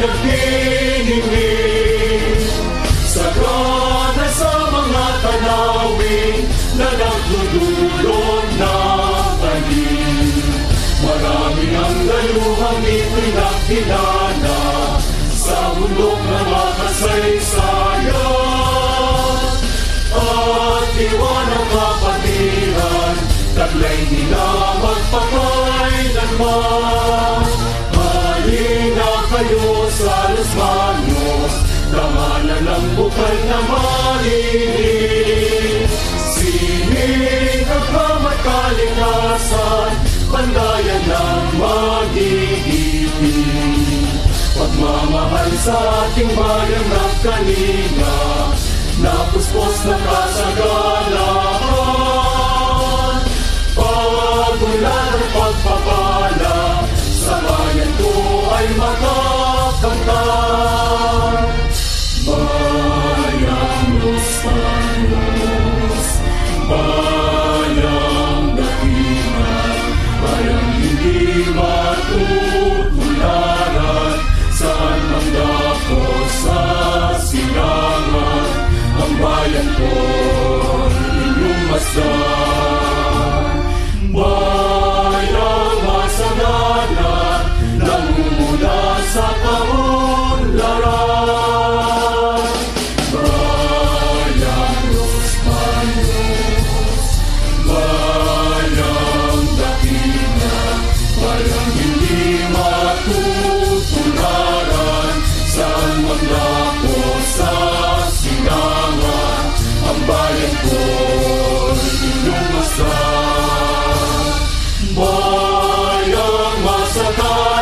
nagniningning, sagana sa mga tanawin na nagdudulog ng talim. Marami ang daluhang ipinagkilala sa bundok na makasaysayan. At iwan ang kapatiran, taglay nila magpakailanman. Halina kayo sa Los Baños, dangalan ng bukal na malinis. Sining agam at kalikasan, pandayan ng mag-iibig. Pagmamahal sa ating bayang nagkalinga, napuspos na kasagalahan. Pagulan at pagpapala, sa bayan ko ay makakamtan. Bayang Los Baños, bayang dakilan, bayang hindi matutularan. Saan ang dako sa silangan, ang bayan ko inyong masdan. Bayang masagana, nangunguna sa kaunlaran. Bayang Los Baños, bayang dakilan, bayang hindi matutularan. Saan magdako sa silangan, ang bayan ko inyong masdan. Bayang masagana,